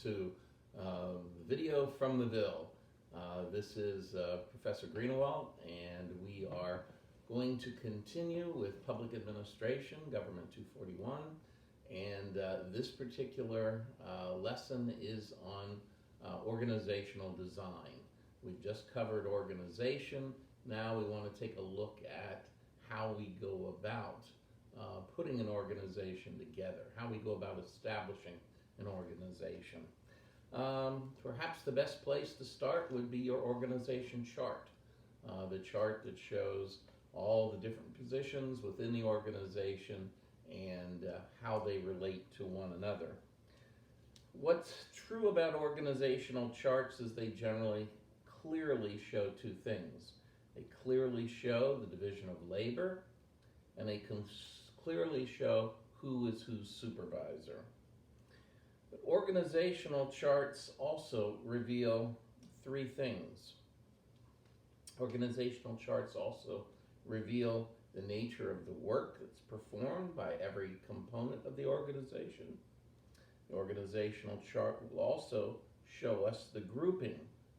to Video from the Ville. This is Professor Greenewald, and we are going to continue with Public Administration, Government 241, and this particular lesson is on organizational design. We've just covered organization. Now we want to take a look at how we go about putting an organization together, how we go about establishing an organization. Perhaps the best place to start would be your organization chart, the chart that shows all the different positions within the organization and how they relate to one another. What's true about organizational charts is they generally clearly show two things. They clearly show the division of labor, and they can clearly show who is whose supervisor. But organizational charts also reveal three things. Organizational charts also reveal the nature of the work that's performed by every component of the organization. The organizational chart will also show us the grouping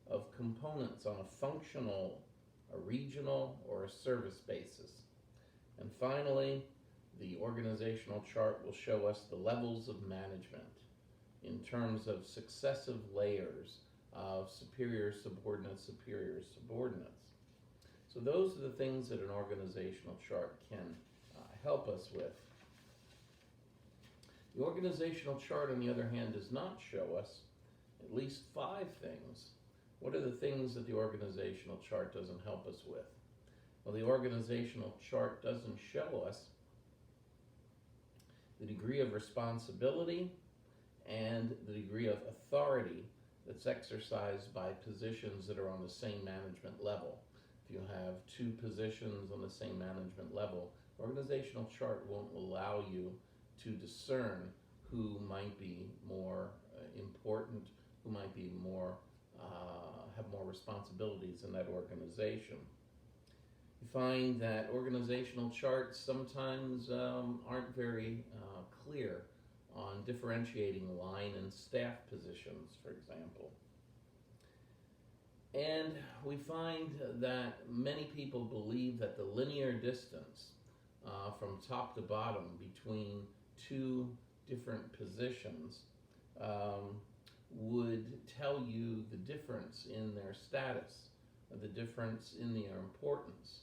of components on a functional, a regional, or a service basis. And finally, the organizational chart will show us the levels of management in terms of successive layers of superior subordinates, superior subordinates. So those are the things that an organizational chart can help us with. The organizational chart, on the other hand, does not show us at least 5 things. What are the things that the organizational chart doesn't help us with? Well, the organizational chart doesn't show us the degree of responsibility and the degree of authority that's exercised by positions that are on the same management level. If you have 2 positions on the same management level, the organizational chart won't allow you to discern who might be more important, who might be more have more responsibilities in that organization. You find that organizational charts sometimes aren't very clear on differentiating line and staff positions, for example. And we find that many people believe that the linear distance from top to bottom between 2 different positions would tell you the difference in their status, the difference in their importance.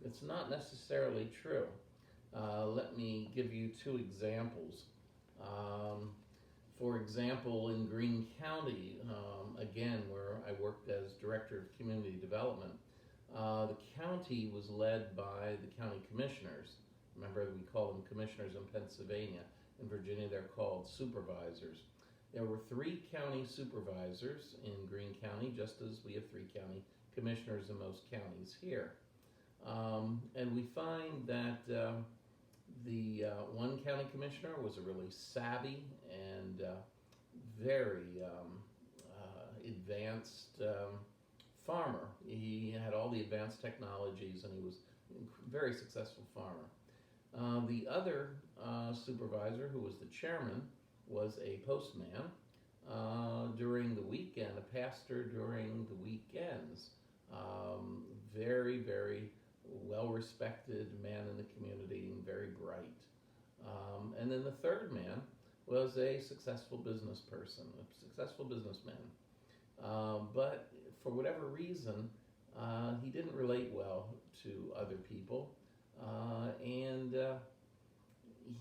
It's not necessarily true. Let me give you 2 examples. For example, in Greene County, again, where I worked as Director of Community Development, the county was led by the county commissioners. Remember, we call them commissioners in Pennsylvania. In Virginia, they're called supervisors. There were 3 county supervisors in Greene County, just as we have 3 county commissioners in most counties here. And we find that the one county commissioner was a really savvy and very advanced farmer. He had all the advanced technologies, and he was a very successful farmer. The other supervisor, who was the chairman, was a postman during the weekend, a pastor during the weekends. Very, very well-respected man in the community and very bright. And then the third man was a successful business person, a successful businessman. But for whatever reason, he didn't relate well to other people, and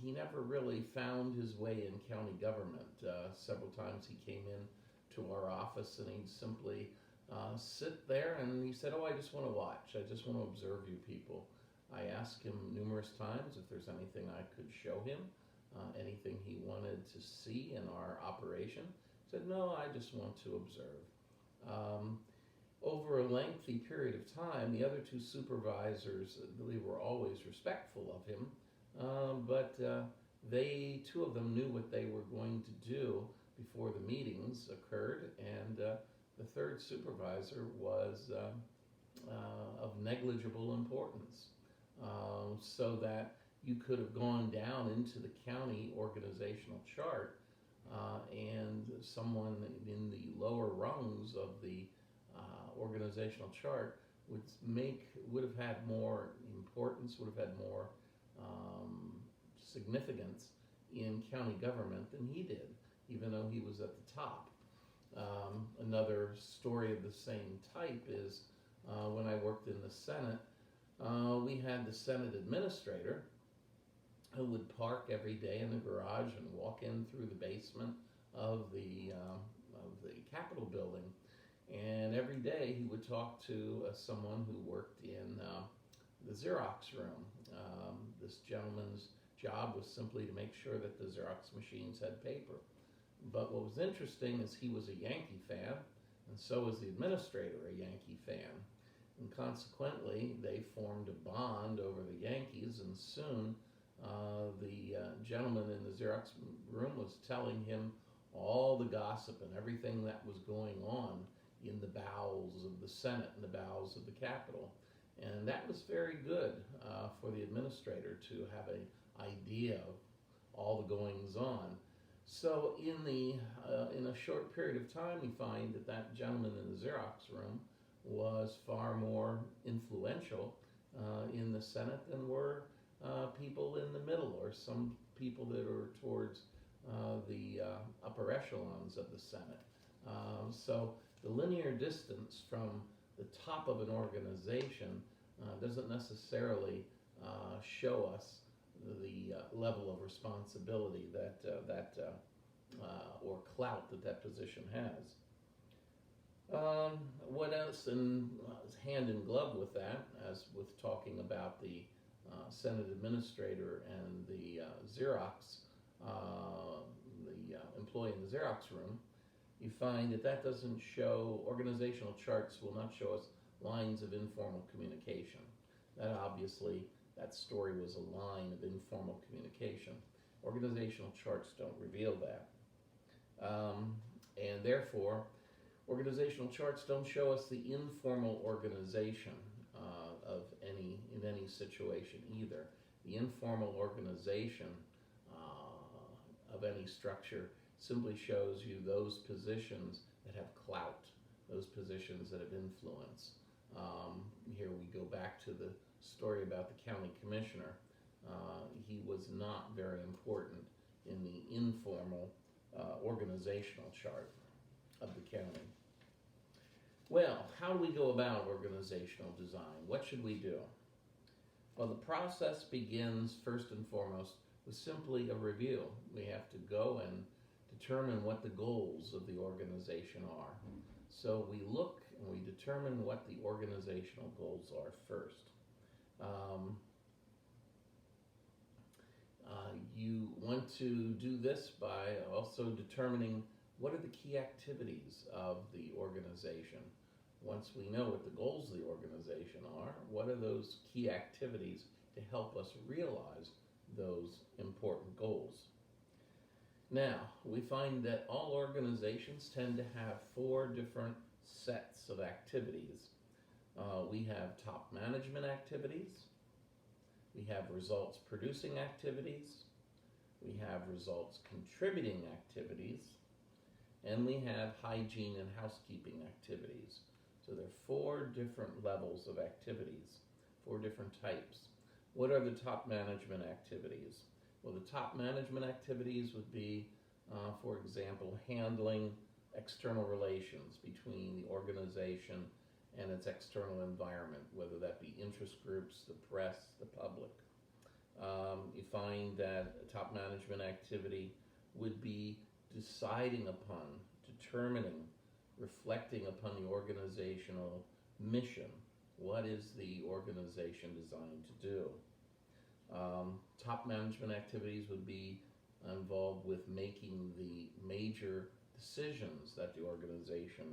he never really found his way in county government. Several times he came in to our office and he'd simply sit there and he said, "Oh, I just want to watch. I just want to observe you people." I asked him numerous times if there's anything I could show him, anything he wanted to see in our operation. He said, "No, I just want to observe." Over a lengthy period of time, the other 2 supervisors, they were always respectful of him, but they, 2 of them, knew what they were going to do before the meetings occurred, and the third supervisor was of negligible importance, so that you could have gone down into the county organizational chart and someone in the lower rungs of the organizational chart would have had more importance, would have had more significance in county government than he did, even though he was at the top. Another story of the same type is when I worked in the Senate, we had the Senate administrator who would park every day in the garage and walk in through the basement of the Capitol building. And every day he would talk to someone who worked in the Xerox room. This gentleman's job was simply to make sure that the Xerox machines had paper. But what was interesting is he was a Yankee fan, and so was the administrator a Yankee fan. And consequently, they formed a bond over the Yankees, and soon the gentleman in the Xerox room was telling him all the gossip and everything that was going on in the bowels of the Senate and the bowels of the Capitol. And that was very good for the administrator to have an idea of all the goings on. So in a short period of time, we find that gentleman in the Xerox room was far more influential in the Senate than were people in the middle or some people that are towards the upper echelons of the Senate. So the linear distance from the top of an organization doesn't necessarily show us the level of responsibility or clout that position has. What else? And hand in glove with that, as with talking about the Senate administrator and the Xerox, the employee in the Xerox room, you find that doesn't show, organizational charts will not show us lines of informal communication. That story was a line of informal communication. Organizational charts don't reveal that. And therefore, organizational charts don't show us the informal organization in any situation either. The informal organization of any structure simply shows you those positions that have clout, those positions that have influence. Here we go back to the story about the county commissioner. He was not very important in the informal organizational chart of the county. Well, how do we go about organizational design? What should we do? Well, the process begins first and foremost with simply a review. We have to go and determine what the goals of the organization are. So we look and we determine what the organizational goals are first. You want to do this by also determining what are the key activities of the organization. Once we know what the goals of the organization are, what are those key activities to help us realize those important goals? Now, we find that all organizations tend to have 4 different sets of activities. We have top management activities, we have results producing activities, we have results contributing activities, and we have hygiene and housekeeping activities. So there are 4 different levels of activities, 4 different types. What are the top management activities? Well, the top management activities would be, for example, handling external relations between the organization and its external environment, whether that be interest groups, the press, the public. You find that a top management activity would be deciding upon, determining, reflecting upon the organizational mission. What is the organization designed to do? Top management activities would be involved with making the major decisions that the organization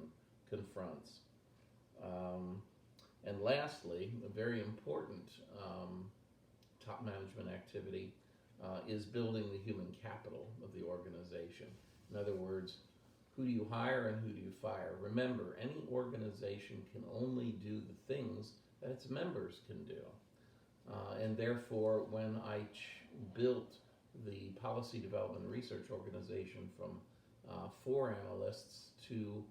confronts. And lastly, a very important top management activity is building the human capital of the organization. In other words, who do you hire and who do you fire? Remember, any organization can only do the things that its members can do. And therefore, when I built the Policy Development Research Organization from 4 analysts to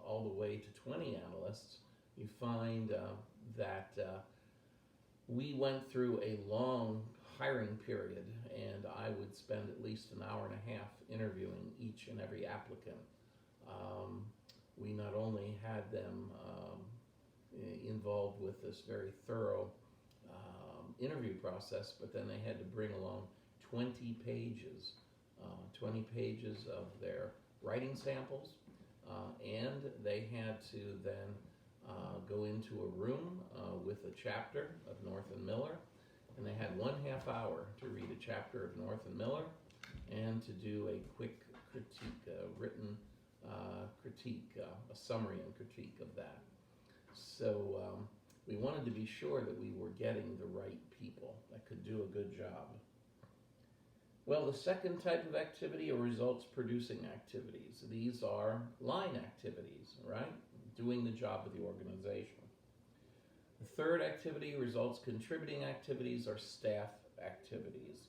all the way to 20 analysts, you find that we went through a long hiring period, and I would spend at least an hour and a half interviewing each and every applicant. We not only had them involved with this very thorough interview process, but then they had to bring along 20 pages of their writing samples, and they had to then go into a room with a chapter of North and Miller, and they had 1/2 hour to read a chapter of North and Miller and to do a quick critique, written critique, a summary and critique of that. So we wanted to be sure that we were getting the right people that could do a good job. Well, the second type of activity are results producing activities. These are line activities, right? Doing the job of the organization. The third activity, results contributing activities, are staff activities,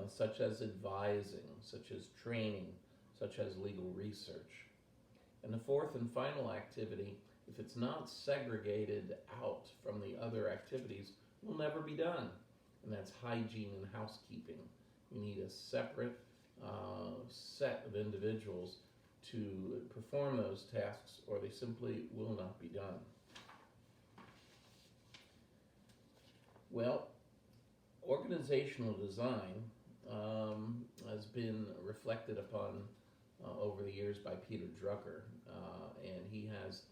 such as advising, such as training, such as legal research. And the fourth and final activity, if it's not segregated out from the other activities, will never be done, and that's hygiene and housekeeping. You need a separate set of individuals to perform those tasks, or they simply will not be done. Well, organizational design has been reflected upon over the years by Peter Drucker, and he has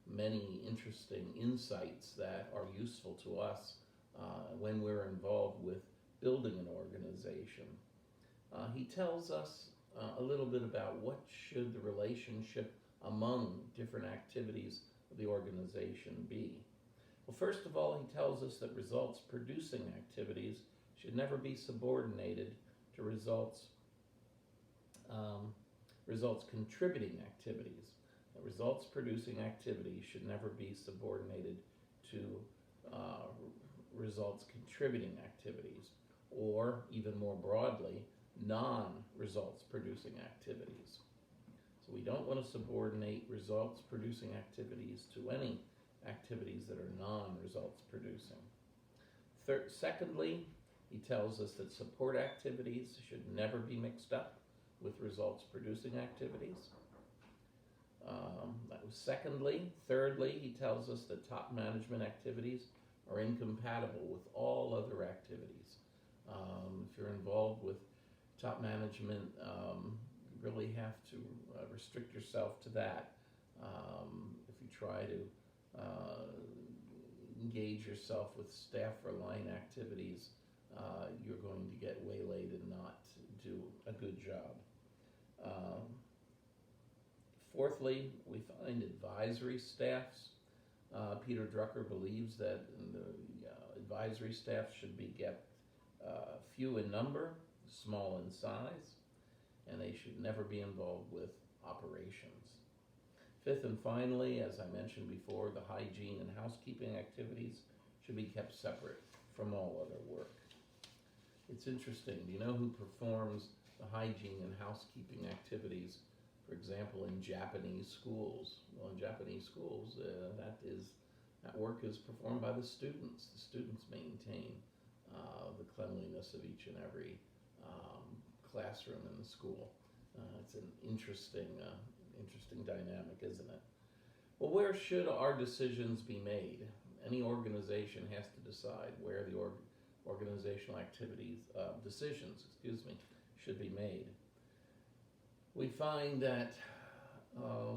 many interesting insights that are useful to us when we're involved with building an organization. He tells us a little bit about what should the relationship among different activities of the organization be. Well, first of all, he tells us that results producing activities should never be subordinated to results contributing activities. Results producing activities should never be subordinated to results contributing activities, or even more broadly, non-results producing activities. So we don't want to subordinate results producing activities to any activities that are non-results producing. Secondly, he tells us that support activities should never be mixed up with results producing activities. That was secondly. Thirdly, he tells us that top management activities are incompatible with all other activities. If you're involved with top management, you really have to restrict yourself to that. If you try to engage yourself with staff or line activities, you're going to get waylaid and not do a good job. Fourthly, we find advisory staffs. Peter Drucker believes that the advisory staff should be kept few in number, small in size, and they should never be involved with operations. Fifth and finally, as I mentioned before, the hygiene and housekeeping activities should be kept separate from all other work. It's interesting, do you know who performs the hygiene and housekeeping activities, for example, in Japanese schools? Well, in Japanese schools, that work is performed by the students. The students maintain the cleanliness of each and every classroom in the school. It's an interesting dynamic, isn't it? Well, where should our decisions be made? Any organization has to decide where the organizational activities, decisions, should be made. We find that,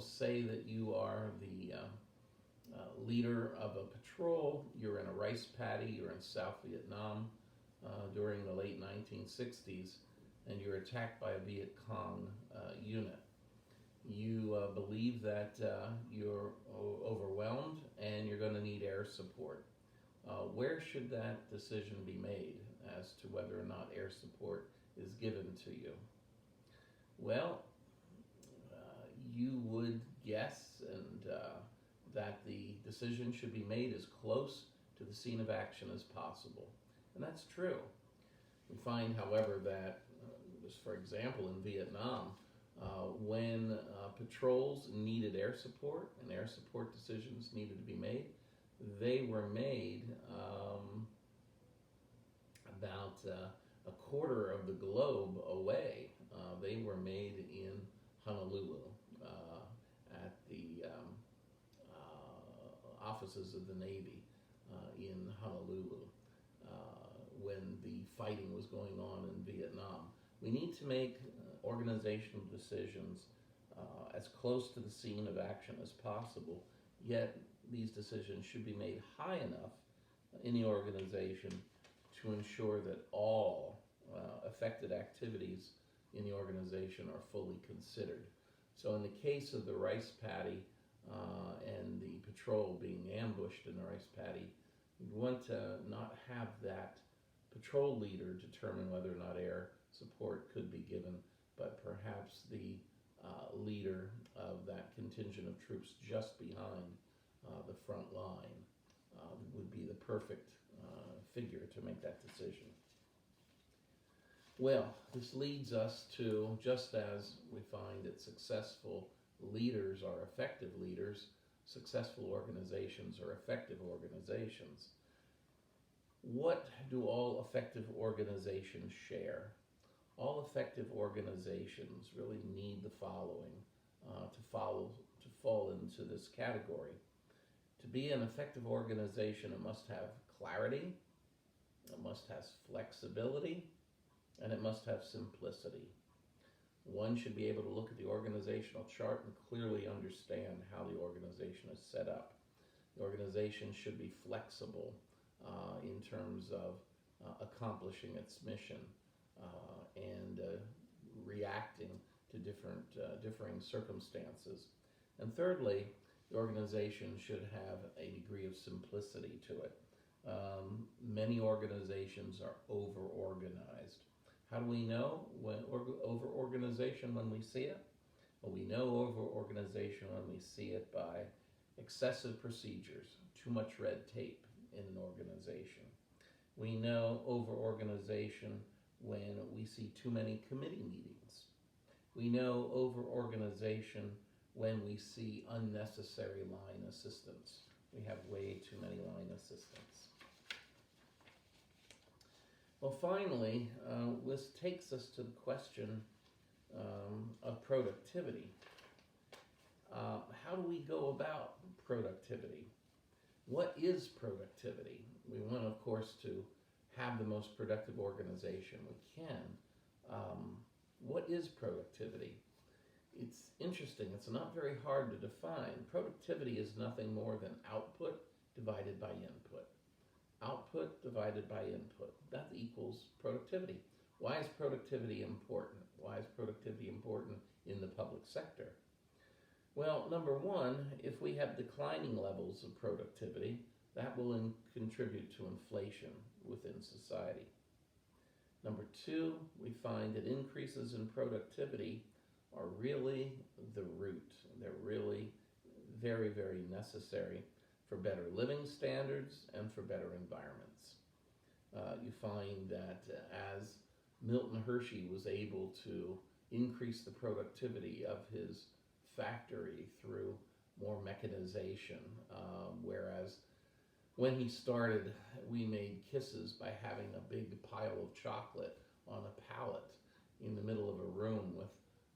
say that you are the leader of a patrol, you're in a rice paddy, you're in South Vietnam during the late 1960s, and you're attacked by a Viet Cong unit. You believe that you're overwhelmed and you're going to need air support. Where should that decision be made as to whether or not air support is given to you? Well, you would guess that the decision should be made as close to the scene of action as possible. And that's true. We find, however, that, for example, in Vietnam, patrols needed air support, and air support decisions needed to be made. They were made about a quarter of the globe away. They were made in Honolulu at the offices of the Navy in Honolulu when the fighting was going on in Vietnam. We need to make organizational decisions as close to the scene of action as possible, yet these decisions should be made high enough in the organization to ensure that all affected activities in the organization are fully considered. So in the case of the rice paddy and the patrol being ambushed in the rice paddy, we'd want to not have that patrol leader determine whether or not air support could be given, but perhaps the leader of that contingent of troops just behind the front line would be the perfect figure to make that decision. Well, this leads us to, just as we find that successful leaders are effective leaders, successful organizations are effective organizations. What do all effective organizations share? All effective organizations really need the following to fall into this category. To be an effective organization, it must have clarity, it must have flexibility, and it must have simplicity. One should be able to look at the organizational chart and clearly understand how the organization is set up. The organization should be flexible in terms of accomplishing its mission and reacting to differing circumstances. And thirdly, the organization should have a degree of simplicity to it. Many organizations are over-organized. How do we know over-organization when we see it? Well, we know over-organization when we see it by excessive procedures, too much red tape in an organization. We know over-organization when we see too many committee meetings. We know over-organization when we see unnecessary line assistants. We have way too many line assistants. Well, finally, this takes us to the question of productivity. How do we go about productivity? What is productivity? We want, of course, to have the most productive organization we can. What is productivity? It's interesting. It's not very hard to define. Productivity is nothing more than output divided by input. Output divided by input. That equals productivity. Why is productivity important? Why is productivity important in the public sector? Well, number one, if we have declining levels of productivity, that will contribute to inflation within society. Number two, we find that increases in productivity are really the root. They're really very, very necessary for better living standards and for better environments. You find that as Milton Hershey was able to increase the productivity of his factory through more mechanization, whereas when he started, we made kisses by having a big pile of chocolate on a pallet in the middle of a room with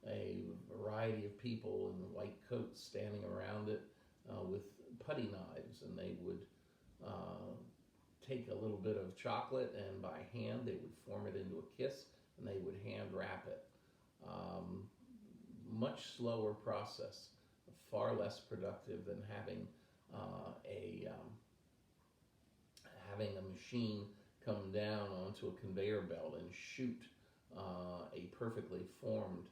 a variety of people in white coats standing around it with putty knives, and they would take a little bit of chocolate and by hand they would form it into a kiss and they would hand wrap it. Much slower process, far less productive than having a machine come down onto a conveyor belt and shoot a perfectly formed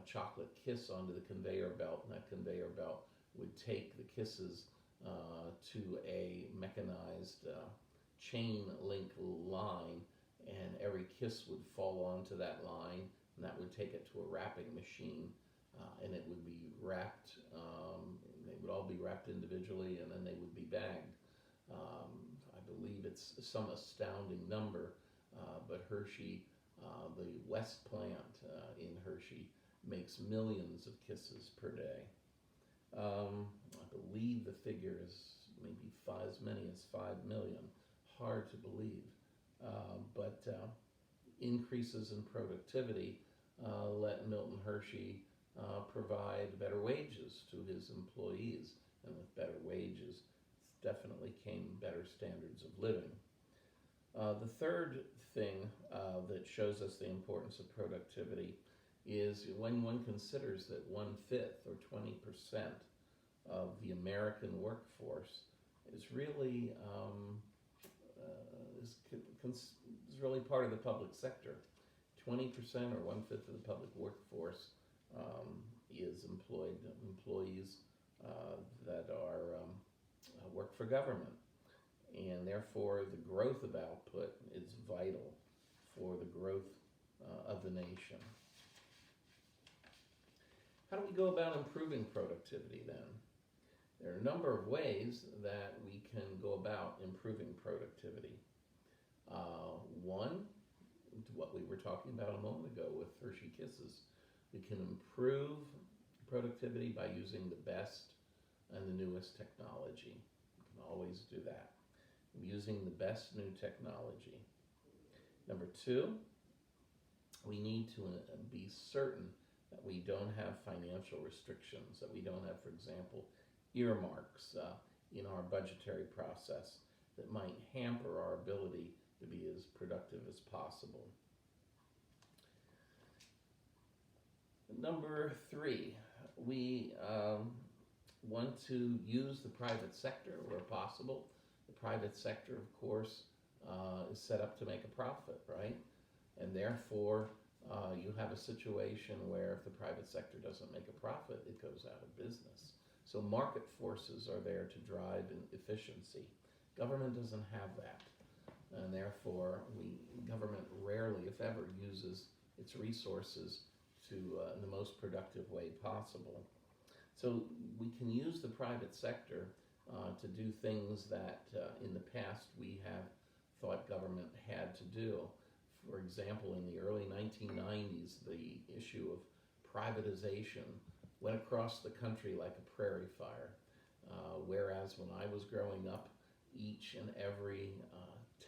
chocolate kiss onto the conveyor belt, and that conveyor belt would take the kisses to a mechanized chain link line, and every kiss would fall onto that line, and that would take it to a wrapping machine, and it would be wrapped, they would all be wrapped individually, and then they would be bagged. I believe it's some astounding number, but Hershey, the West plant in Hershey, makes millions of kisses per day. I believe the figure is maybe as many as 5 million. Hard to believe. But increases in productivity let Milton Hershey provide better wages to his employees. And with better wages, definitely came better standards of living. The third thing that shows us the importance of productivity is when one considers that 1/5 or 20% of the American workforce is really is really part of the public sector. 20% or 1/5 of the public workforce is employees that are work for government, and therefore the growth of output is vital for the growth of the nation. How do we go about improving productivity then? There are a number of ways that we can go about improving productivity. One, what we were talking about a moment ago with Hershey Kisses. We can improve productivity by using the best and the newest technology. We can always do that. Using the best new technology. Number two, we need to be certain that we don't have financial restrictions, that we don't have, for example, earmarks in our budgetary process that might hamper our ability to be as productive as possible. Number three, we want to use the private sector where possible. The private sector, of course, is set up to make a profit, right? And therefore, you have a situation where if the private sector doesn't make a profit, it goes out of business. So market forces are there to drive efficiency. Government doesn't have that. And therefore, government rarely, if ever, uses its resources to in the most productive way possible. So we can use the private sector to do things that in the past we have thought government had to do. For example, in the early 1990s, the issue of privatization went across the country like a prairie fire. Whereas when I was growing up, each and every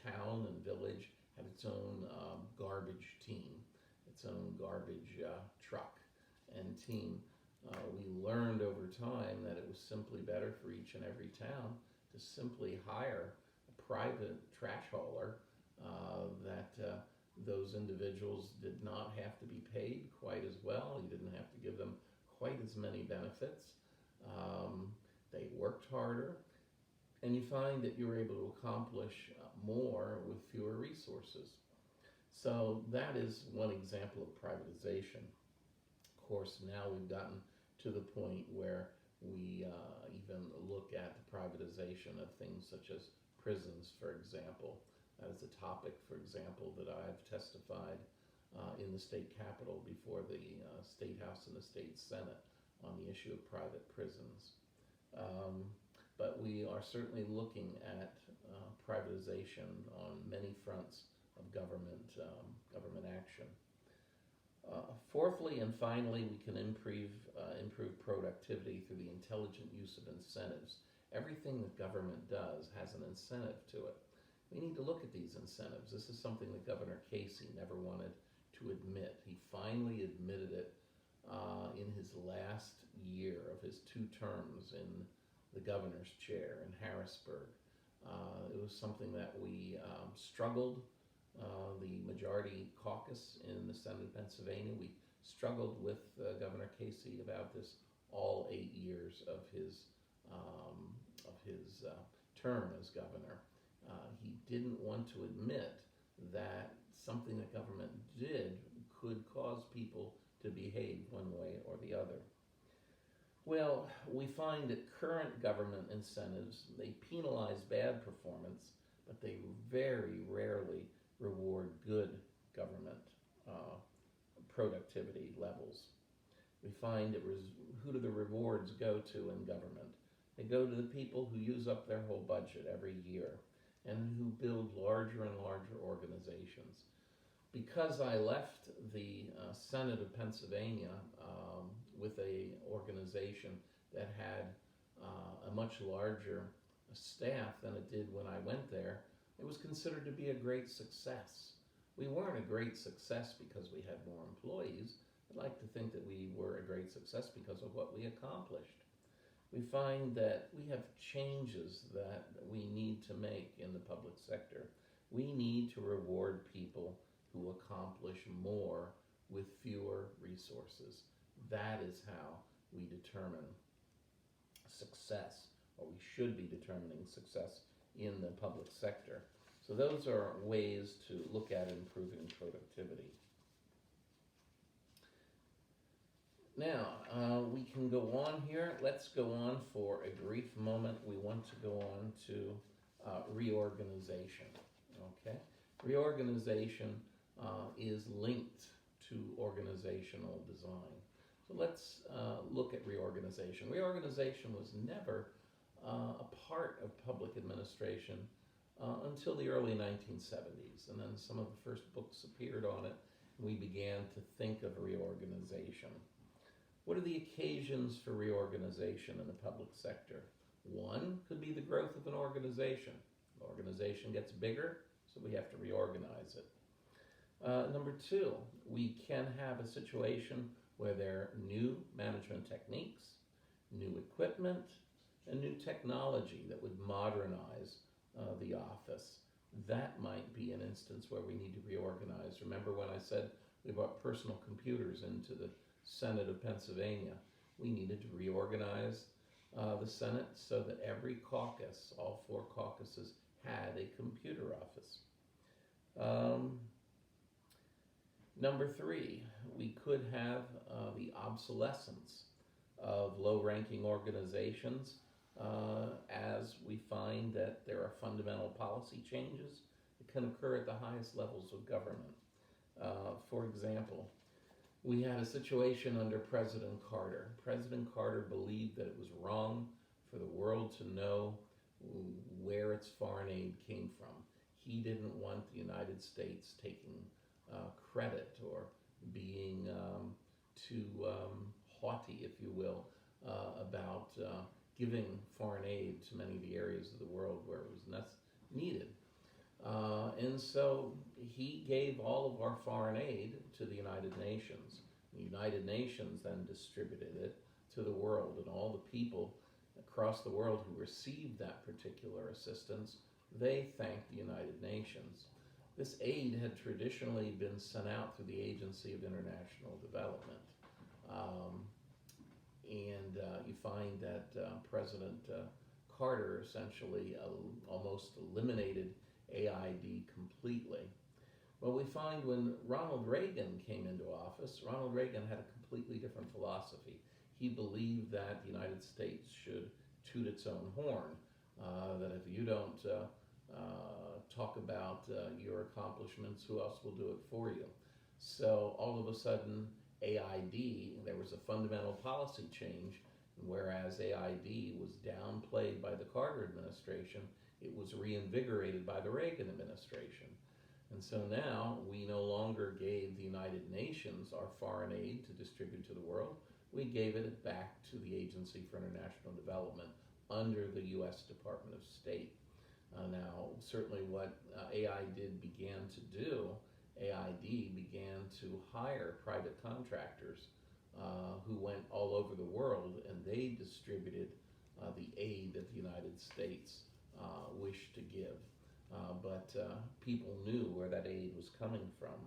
town and village had its own garbage team, its own garbage truck and team. We learned over time that it was simply better for each and every town to simply hire a private trash hauler that those individuals did not have to be paid quite as well. You didn't have to give them quite as many benefits. They worked harder, and you find that you're able to accomplish more with fewer resources. So that is one example of privatization. Of course, now we've gotten to the point where we even look at the privatization of things such as prisons, for example. That is a topic, for example, that I've testified in the state capitol before the State House and the State Senate on the issue of private prisons. But we are certainly looking at privatization on many fronts of government action. Fourthly and finally, we can improve productivity through the intelligent use of incentives. Everything that government does has an incentive to it. We need to look at these incentives. This is something that Governor Casey never wanted to admit. He finally admitted it in his last year of his 2 terms in the governor's chair in Harrisburg. It was something that we struggled, the majority caucus in the Senate of Pennsylvania, we struggled with Governor Casey about this all 8 years of his term as governor. He didn't want to admit that something that government did could cause people to behave one way or the other. Well, we find that current government incentives, they penalize bad performance, but they very rarely reward good government productivity levels. We find who do the rewards go to in government? They go to the people who use up their whole budget every year and who build larger and larger organizations. Because I left the Senate of Pennsylvania with a organization that had a much larger staff than it did when I went there, it was considered to be a great success. We weren't a great success because we had more employees. I'd like to think that we were a great success because of what we accomplished. We find that we have changes that we need to make in the public sector. We need to reward people who accomplish more with fewer resources. That is how we determine success, or we should be determining success in the public sector. So those are ways to look at improving productivity. Now, we can go on here. Let's go on for a brief moment. We want to go on to reorganization. Okay? Reorganization is linked to organizational design. So let's look at reorganization. Reorganization was never a part of public administration until the early 1970s, and then some of the first books appeared on it, and we began to think of reorganization. What are the occasions for reorganization in the public sector? One could be the growth of an organization. The organization gets bigger, so we have to reorganize it. Number two, we can have a situation where there are new management techniques, new equipment, and new technology that would modernize the office. That might be an instance where we need to reorganize. Remember when I said we brought personal computers into the Senate of Pennsylvania? We needed to reorganize the Senate so that every caucus, all 4 caucuses, had a computer office. Number 3, we could have the obsolescence of low-ranking organizations as we find that there are fundamental policy changes that can occur at the highest levels of government. For example, we had a situation under President Carter. President Carter believed that it was wrong for the world to know where its foreign aid came from. He didn't want the United States taking credit or being too haughty, if you will, about giving foreign aid to many of the areas of the world where it was needed. And so he gave all of our foreign aid to the United Nations. The United Nations then distributed it to the world, and all the people across the world who received that particular assistance, they thanked the United Nations. This aid had traditionally been sent out through the Agency of International Development. You find that President Carter essentially almost eliminated AID completely. Well, we find when Ronald Reagan came into office, Ronald Reagan had a completely different philosophy. He believed that the United States should toot its own horn, that if you don't talk about your accomplishments, who else will do it for you? So all of a sudden, AID, there was a fundamental policy change, whereas AID was downplayed by the Carter administration, it was reinvigorated by the Reagan administration. And so now we no longer gave the United Nations our foreign aid to distribute to the world. We gave it back to the Agency for International Development under the U.S. Department of State. Now, certainly what AID began to do, AID began to hire private contractors who went all over the world, and they distributed the aid that the United States wished to give. But people knew where that aid was coming from.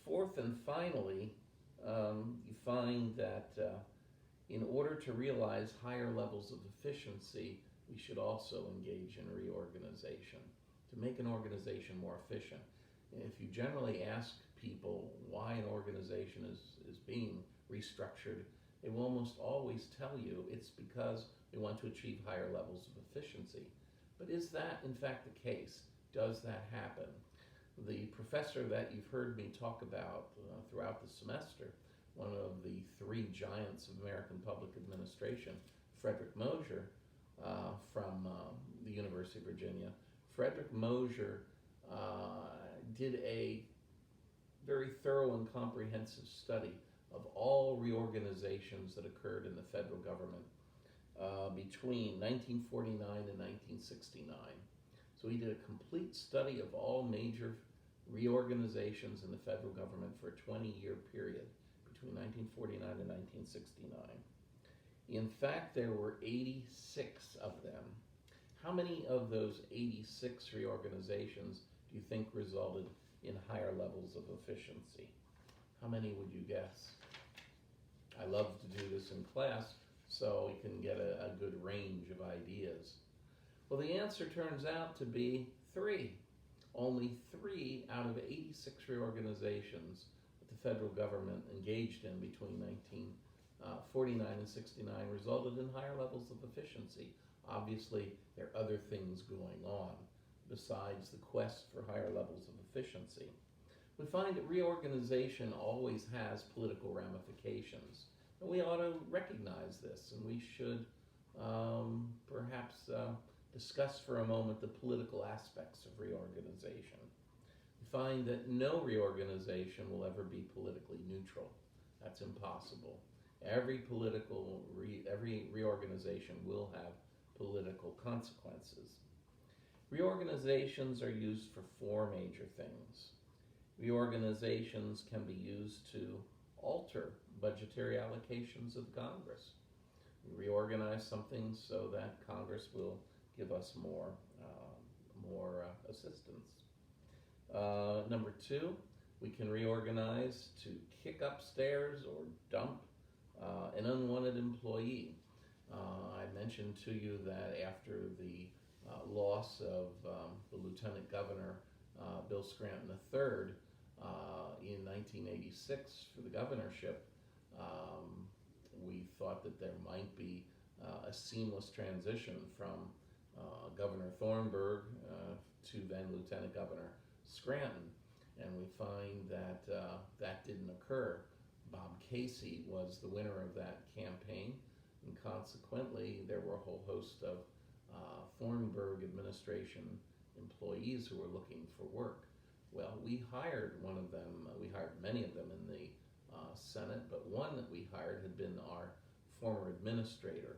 Fourth and finally, you find that in order to realize higher levels of efficiency, we should also engage in reorganization to make an organization more efficient. If you generally ask people why an organization is being restructured, they will almost always tell you it's because they want to achieve higher levels of efficiency. But is that in fact the case? Does that happen? The professor that you've heard me talk about throughout the semester, one of the 3 giants of American public administration, Frederick Mosher, from the University of Virginia. Frederick Mosher did a very thorough and comprehensive study of all reorganizations that occurred in the federal government between 1949 and 1969. So he did a complete study of all major reorganizations in the federal government for a 20-year period between 1949 and 1969. In fact, there were 86 of them. How many of those 86 reorganizations do you think resulted in higher levels of efficiency? How many would you guess? I love to do this in class so we can get a good range of ideas. Well, the answer turns out to be 3. Only 3 out of 86 reorganizations that the federal government engaged in between 1949 and 69 resulted in higher levels of efficiency. Obviously, there are other things going on besides the quest for higher levels of efficiency. We find that reorganization always has political ramifications. And we ought to recognize this, and we should perhaps discuss for a moment the political aspects of reorganization. We find that no reorganization will ever be politically neutral. That's impossible. Every reorganization will have political consequences. Reorganizations are used for 4 major things. Reorganizations can be used to alter budgetary allocations of Congress. We reorganize something so that Congress will give us more assistance. Number 2, we can reorganize to kick upstairs or dump an unwanted employee. I mentioned to you that after the loss of the Lieutenant Governor Bill Scranton III in 1986 for the governorship, we thought that there might be a seamless transition from Governor Thornburg to then Lieutenant Governor Scranton, and we find that that didn't occur. Bob Casey was the winner of that campaign, and consequently there were a whole host of Thornburg administration employees who were looking for work. Well, we hired one of them, we hired many of them in the Senate, but one that we hired had been our former administrator.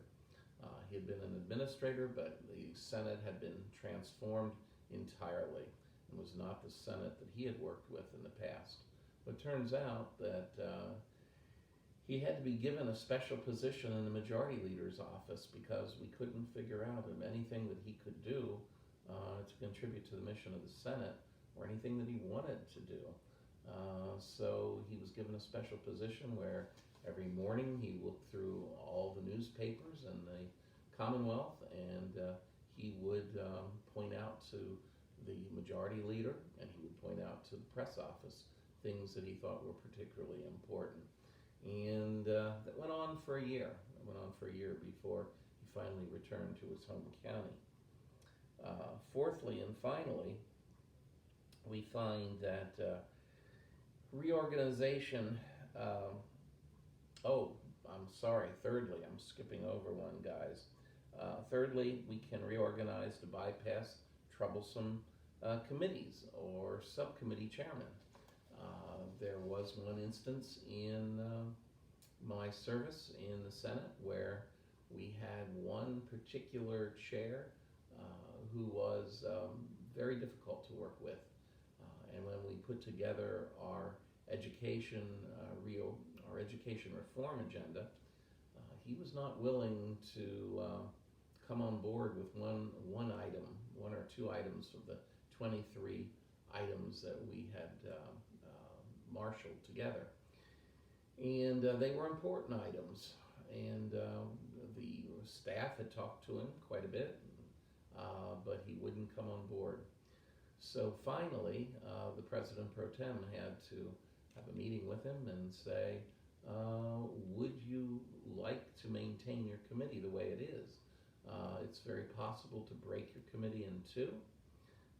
He had been an administrator, but the Senate had been transformed entirely and was not the Senate that he had worked with in the past. But it turns out that he had to be given a special position in the majority leader's office because we couldn't figure out of anything that he could do to contribute to the mission of the Senate or anything that he wanted to do. So he was given a special position where every morning he looked through all the newspapers in the Commonwealth, and he would point out to the majority leader, and he would point out to the press office things that he thought were particularly important. And that went on for a year. It went on for a year before he finally returned to his home county. Fourthly and finally, we find that reorganization, thirdly, I'm skipping over one, guys. Thirdly, we can reorganize to bypass troublesome committees or subcommittee chairmen. There was one instance in my service in the Senate where we had one particular chair who was very difficult to work with. And when we put together our education reform agenda, he was not willing to come on board with one or two items of the 23 items that we had marshaled together. And they were important items, and the staff had talked to him quite a bit, but he wouldn't come on board. So finally, the President Pro Tem had to have a meeting with him and say, would you like to maintain your committee the way it is? It's very possible to break your committee in two,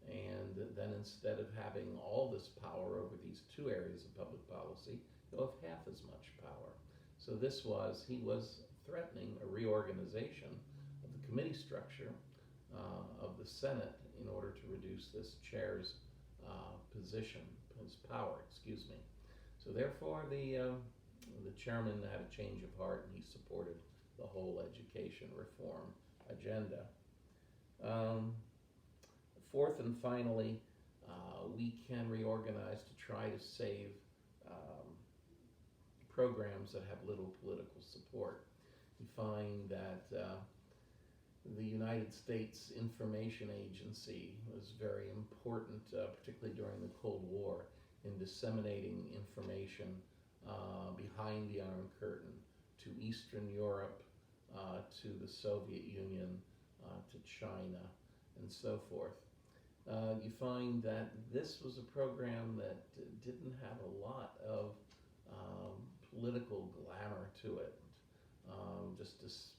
and then instead of having all this power over these two areas of public policy, you'll have half as much power. So he was threatening a reorganization of the committee structure of the Senate in order to reduce this chair's position, his power, excuse me. So therefore, the chairman had a change of heart, and he supported the whole education reform agenda. Um, Fourth and finally, we can reorganize to try to save um, programs that have little political support. You find that the United States Information Agency was very important, particularly during the Cold War, in disseminating information behind the Iron Curtain to Eastern Europe, to the Soviet Union, to China, and so forth. You find that this was a program that didn't have a lot of political glamour to it. Just as,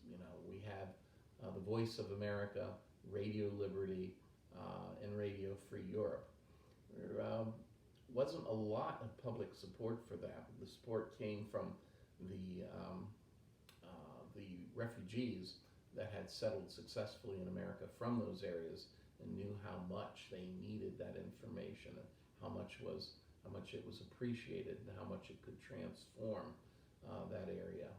we have the Voice of America, Radio Liberty, and Radio Free Europe. There wasn't a lot of public support for that. The support came from the refugees that had settled successfully in America from those areas and knew how much they needed that information and how much it was appreciated and how much it could transform that area.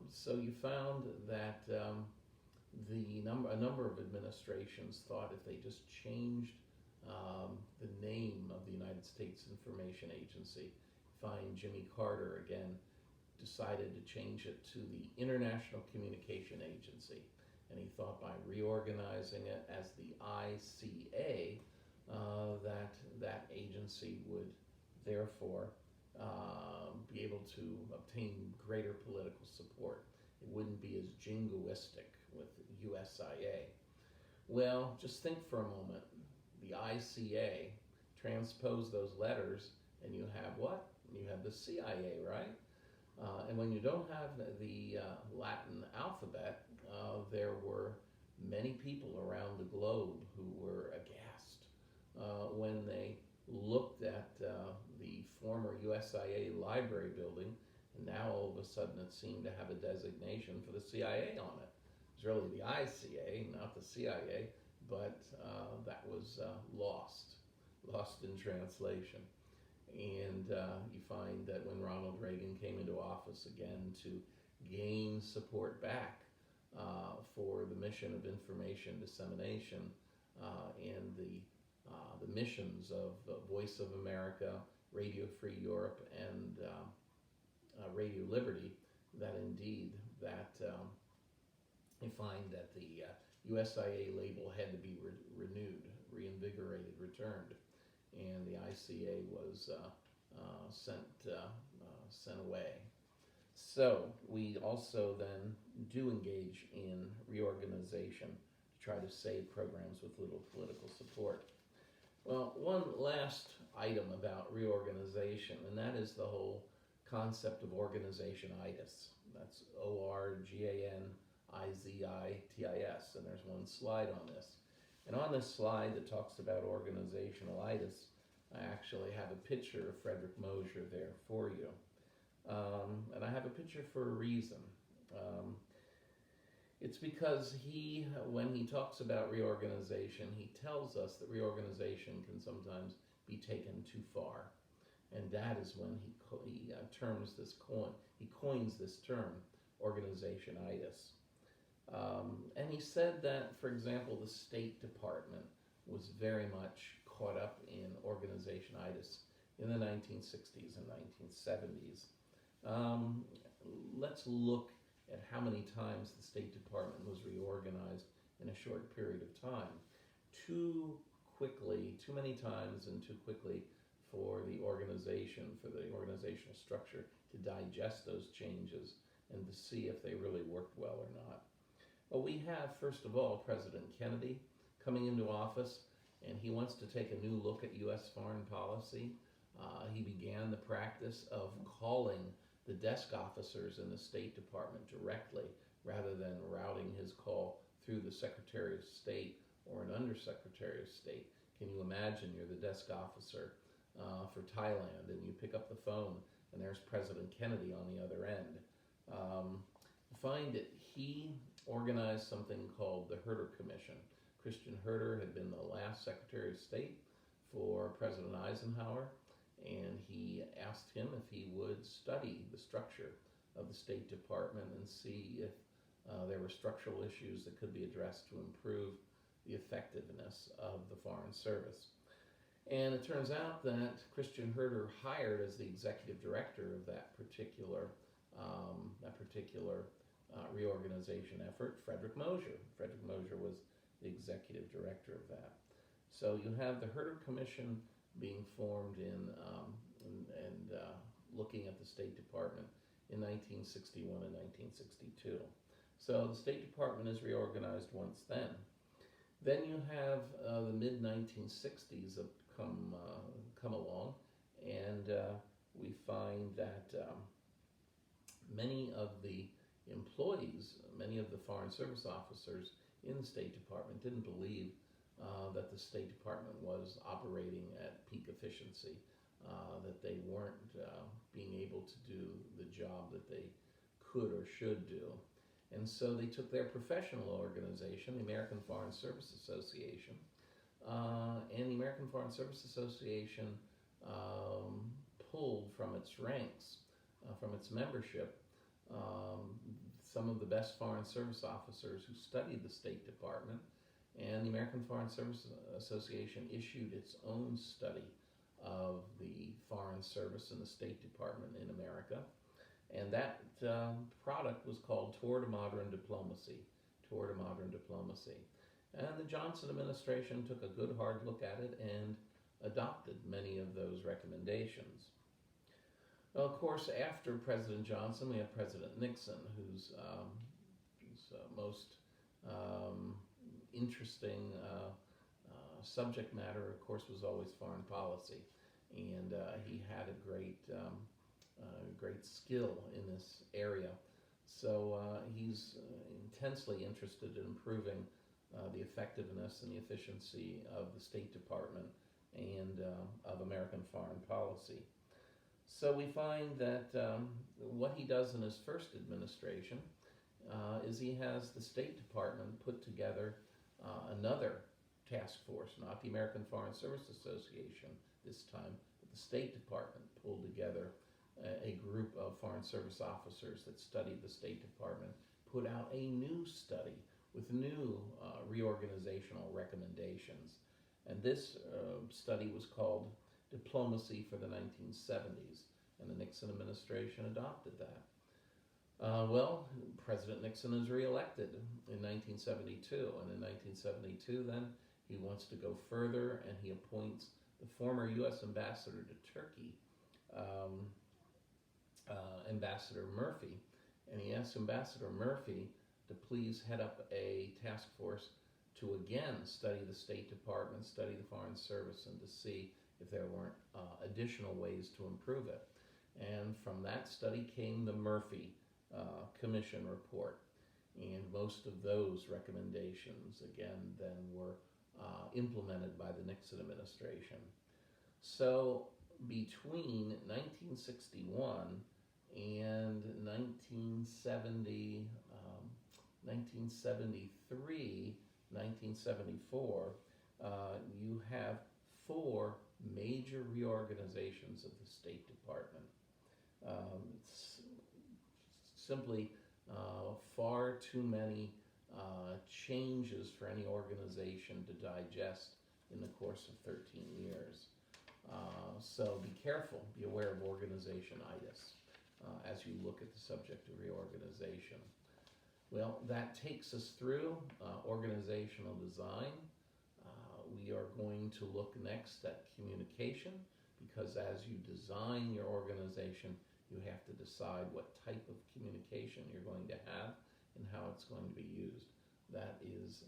So you found that a number of administrations thought if they just changed the name of the United States Information Agency, find Jimmy Carter again decided to change it to the International Communication Agency. And he thought by reorganizing it as the ICA, that agency would therefore be able to obtain greater political support. It wouldn't be as jingoistic with USIA. Well, just think for a moment. The ICA, transpose those letters, and you have what? You have the CIA, right? And when you don't have the Latin alphabet, there were many people around the globe who were aghast when they looked at the former USIA library building, and now all of a sudden it seemed to have a designation for the CIA on it. It was really the ICA, not the CIA, but that was lost in translation. And you find that when Ronald Reagan came into office again to gain support back for the mission of information dissemination and the missions of Voice of America, Radio Free Europe, and Radio Liberty, that indeed you find that the USIA label had to be renewed, reinvigorated, returned, and the ICA was sent away. So we also then do engage in reorganization to try to save programs with little political support. Well, one last item about reorganization, and that is the whole concept of organizationitis. That's ORGANIZITIS, and there's one slide on this. And on this slide that talks about organizationalitis, I actually have a picture of Frederick Mosier there for you. And I have a picture for a reason. It's because when he talks about reorganization, he tells us that reorganization can sometimes be taken too far. And that is when he coins this term, organizationitis. And he said that, for example, the State Department was very much caught up in organizationitis in the 1960s and 1970s. Let's look at how many times the State Department was reorganized in a short period of time. Too many times and too quickly for the organizational structure to digest those changes and to see if they really worked well or not. Well, we have, first of all, President Kennedy coming into office, and he wants to take a new look at U.S. foreign policy. He began the practice of calling the desk officers in the State Department directly rather than routing his call through the Secretary of State or an Undersecretary of State. Can you imagine you're the desk officer for Thailand and you pick up the phone and there's President Kennedy on the other end? Find that he organized something called the Herter Commission. Christian Herter had been the last Secretary of State for President Eisenhower, and he asked him if he would study the structure of the State Department and see if there were structural issues that could be addressed to improve the effectiveness of the Foreign Service. And it turns out that Christian Herter hired as the executive director of that particular reorganization effort Frederick Mosier. Frederick Mosier was the executive director of that. So you have the Herter Commission being formed and looking at the State Department in 1961 and 1962. So the State Department is reorganized once then. Then you have the mid-1960s have come along, and we find that many of the employees, many of the Foreign Service officers in the State Department didn't believe that the State Department was operating at peak efficiency, that they weren't being able to do the job that they could or should do. And so they took their professional organization, the American Foreign Service Association, and the American Foreign Service Association pulled from its ranks, from its membership, some of the best Foreign Service officers who studied the State Department, and the American Foreign Service Association issued its own study of the Foreign Service and the State Department in America. And that product was called Tour de Modern Diplomacy. Tour de Modern Diplomacy. And the Johnson administration took a good hard look at it and adopted many of those recommendations. Well, of course, after President Johnson, we have President Nixon, whose most interesting subject matter, of course, was always foreign policy. And he had a great skill in this area. So he's intensely interested in improving the effectiveness and the efficiency of the State Department and of American foreign policy. So we find that what he does in his first administration is he has the State Department put together another task force, not the American Foreign Service Association this time, but the State Department pulled together a group of Foreign Service officers that studied the State Department, put out a new study with new reorganizational recommendations. And this study was called Diplomacy for the 1970s, and the Nixon administration adopted that. Well, President Nixon is reelected in 1972, and in 1972 then he wants to go further, and he appoints the former U.S. ambassador to Turkey, Ambassador Murphy, and he asks Ambassador Murphy to please head up a task force to again study the State Department, study the Foreign Service, and to see if there weren't additional ways to improve it. And from that study came the Murphy Commission report, and most of those recommendations again then were implemented by the Nixon administration. So between 1961 and 1973, 1974, you have 4 major reorganizations of the State Department. It's simply far too many changes for any organization to digest in the course of 13 years. So be careful, be aware of organizationitis as you look at the subject of reorganization. Well, that takes us through organizational design. We are going to look next at communication, because as you design your organization, you have to decide what type of communication you're going to have and how it's going to be used. That is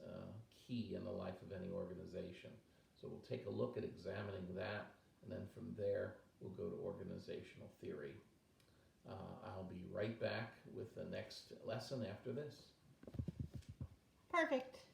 key in the life of any organization. So we'll take a look at examining that, and then from there we'll go to organizational theory. I'll be right back with the next lesson after this. Perfect.